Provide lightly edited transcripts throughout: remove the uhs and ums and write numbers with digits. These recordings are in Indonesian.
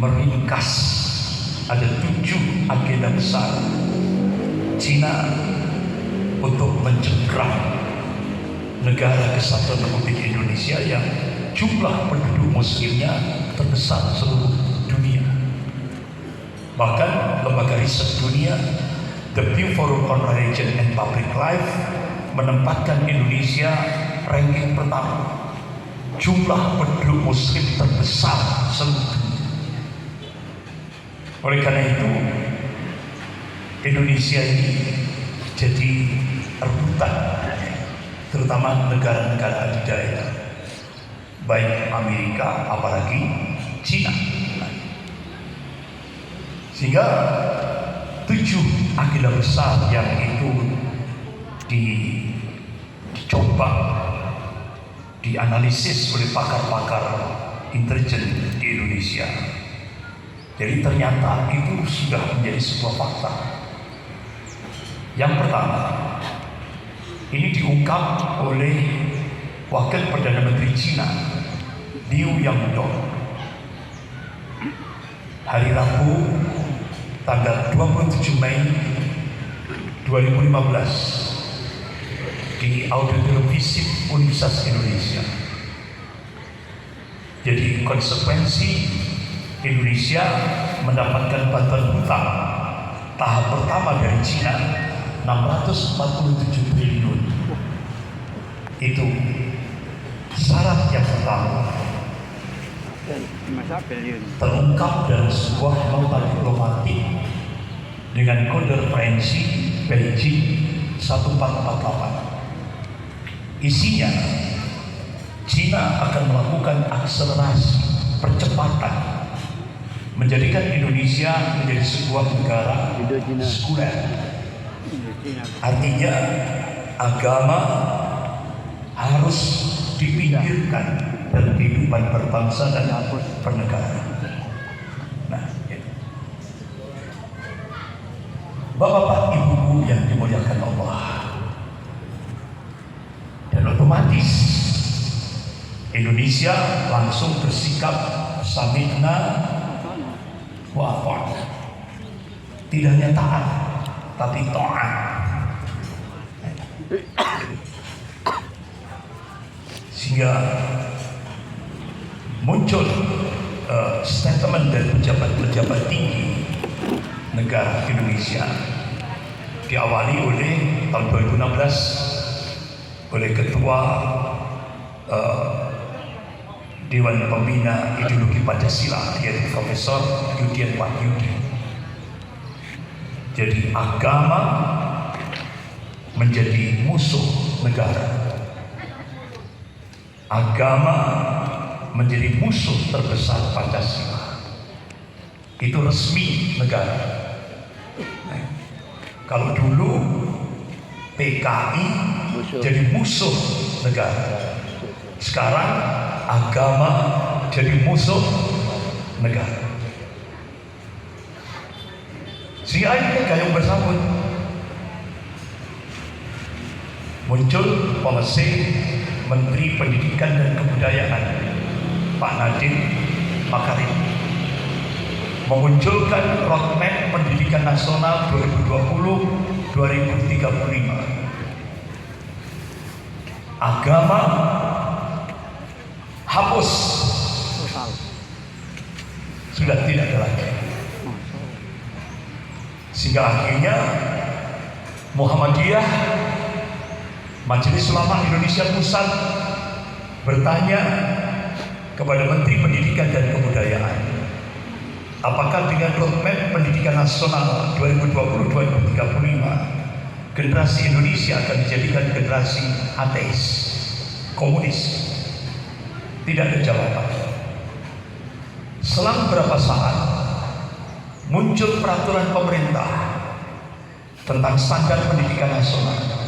meringkas ada 7 agenda besar Cina untuk mencengkram negara kesatuan Republik Indonesia yang jumlah penduduk muslimnya terbesar seluruh dunia. Bahkan lembaga riset dunia The Pew Forum on Religion and Public Life menempatkan Indonesia ranking pertama jumlah penduduk muslim terbesar seluruh dunia. Oleh karena itu Indonesia ini jadi rebutan terutama negara-negara adidaya, baik Amerika apalagi Cina. Sehingga 7 agenda besar yang itu dicoba dianalisis oleh pakar-pakar intelijen di Indonesia. Jadi ternyata itu sudah menjadi sebuah fakta. Yang pertama, ini diungkap oleh Wakil Perdana Menteri Cina Liu Yangdong hari Rabu tanggal 27 Mei 2015 di Auditorium Visip Universitas Indonesia. Jadi konsekuensi Indonesia mendapatkan bantuan hutang tahap pertama dari Cina 647 triliun. Itu syarat yang pertama terungkap dalam sebuah nota diplomatik dengan kode referensi Beijing 1448. Isinya, Cina akan melakukan akselerasi percepatan menjadikan Indonesia menjadi sebuah negara sekuler. Artinya agama harus dipinggirkan dalam kehidupan berbangsa dan bernegara. Nah, ya. Bapak-bapak, ibu-ibu yang dimuliakan Allah, dan otomatis Indonesia langsung bersikap sami'na wa ata'na. Tidak hanya taat, tapi taat. Sehingga muncul statement dari pejabat-pejabat tinggi negara Indonesia, diawali oleh tahun 2016 oleh Ketua Dewan Pembina Ideologi Pancasila, yaitu Profesor Yudian Wahyudi. Jadi agama menjadi musuh negara. Agama menjadi musuh terbesar Pancasila. Itu resmi negara. Nah, kalau dulu PKI jadi musuh negara, sekarang agama jadi musuh negara. Sehingga akhirnya gayung bersambut. Muncul polisi Menteri Pendidikan dan Kebudayaan Pak Nadiem Makarim memunculkan roadmap pendidikan nasional 2020-2035. Agama hapus, sudah tidak ada lagi. Sehingga akhirnya Muhammadiyah, Majelis Ulama Indonesia Pusat bertanya kepada Menteri Pendidikan dan Kebudayaan, apakah dengan roadmap pendidikan nasional 2020-2035 generasi Indonesia akan dijadikan generasi ateis, komunis? Tidak ada jawaban. Selang beberapa saat muncul peraturan pemerintah tentang standar pendidikan nasional.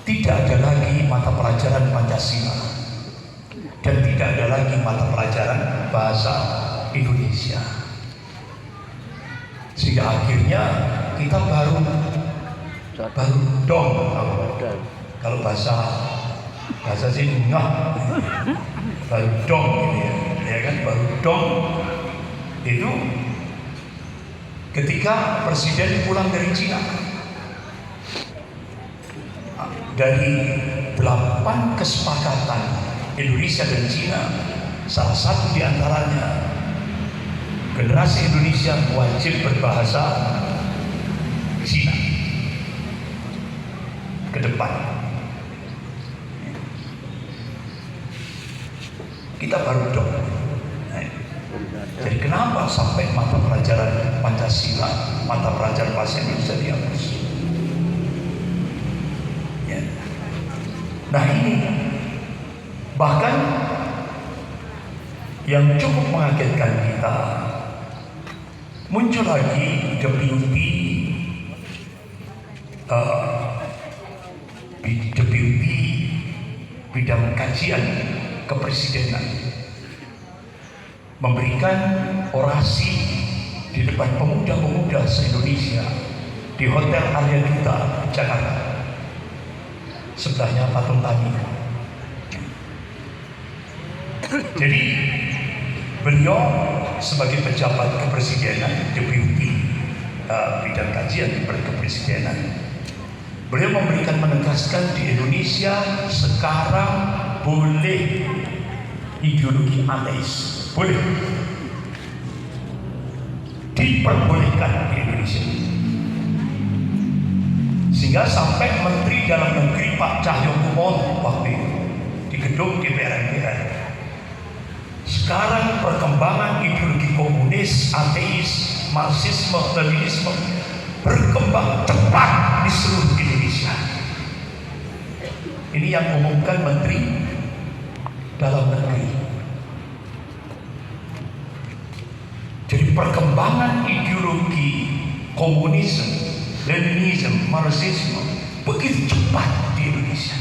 Tidak ada lagi mata pelajaran Pancasila dan tidak ada lagi mata pelajaran bahasa Indonesia. Sehingga akhirnya kita baru dong, kalau bahasa sih baru dong ini ya kan, baru dong Itu ketika presiden pulang dari Cina. Dari 8 kesepakatan Indonesia dan Cina, salah satu di antaranya generasi Indonesia wajib berbahasa Cina ke depan. Kita baru dong. Jadi kenapa sampai mata pelajaran Pancasila, mata pelajaran bahasa Indonesia dihapus? Ya. Nah ini bahkan yang cukup mengagetkan kita, muncul lagi deputi bidang kajian kepresidenan memberikan orasi di depan pemuda-pemuda se-Indonesia di Hotel Arya Duta, Jakarta. Sebelahnya patung tani. Jadi beliau sebagai pejabat kepresidenan, deputi bidang kajian kepresidenan, beliau menegaskan di Indonesia sekarang boleh ideologi ateis, boleh diperbolehkan di Indonesia. Sehingga sampai Menteri Dalam Negeri Pak Cahyokumolo waktu itu di gedung DPR MPR, sekarang perkembangan ideologi komunis, ateis, marxisme, leninisme berkembang cepat di seluruh Indonesia. Ini yang umumkan Menteri Dalam Negeri. Jadi perkembangan ideologi komunisme, leninisme, marxisme begitu cepat di Indonesia.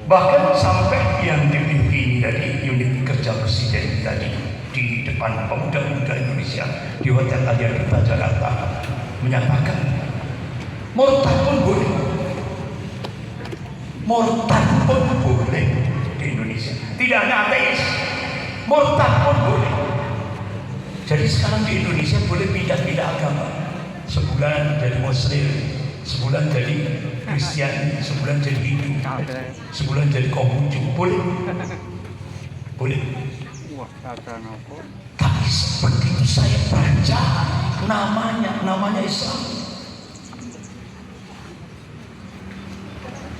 Bahkan sampai yang dipimpin dari unit kerja presiden tadi di depan pemuda-pemuda Indonesia di Hotel Arya Duta Jakarta menyatakan murtad pun boleh, murtad pun boleh di Indonesia. Tidak hanya ateis, murtad pun boleh. Jadi sekarang di Indonesia boleh pindah-pindah agama, sebulan jadi Muslim, sebulan jadi Kristen, sebulan jadi Hindu, sebulan jadi Konghucu, boleh, boleh. Tapi begitu saya baca namanya Islam,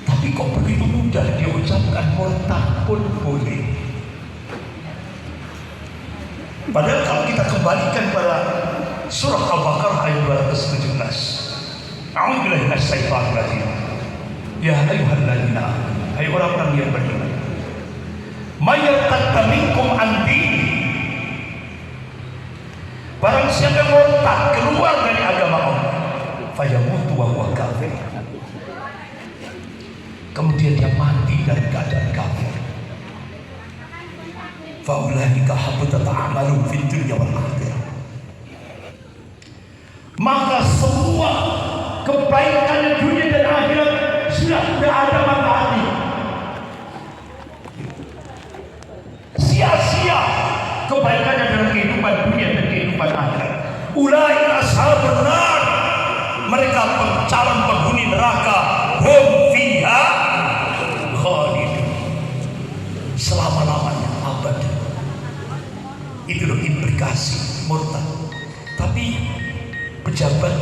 tapi kok begitu mudah diucapkan murtad pun boleh. Padahal kalau kita kembalikan pada surah Al-Baqarah ayat 217, A'udzubillahi minasyaitonir rajim. Ya ayyuhalladzina amanu, hai orang-orang yang beriman, may yartadda minkum an dinihi, barang siapa yang murtad keluar dari agama Allah, fayamutu wa huwa kafir, kemudian dia mati dalam keadaan kafir, fa ulaika habitat a'maluhum fid dunya wal akhirah, maka semua kebaikan dunia dan akhirat sudah tidak ada manfaatnya. Sia-sia kebaikannya dalam kehidupan dunia dan kehidupan akhirat. Ulaika ashabun nar, mereka calon penghuni neraka, hum fiha khalidun, selama-lamanya abadi. Itu loh implikasi murtad. Tapi pejabat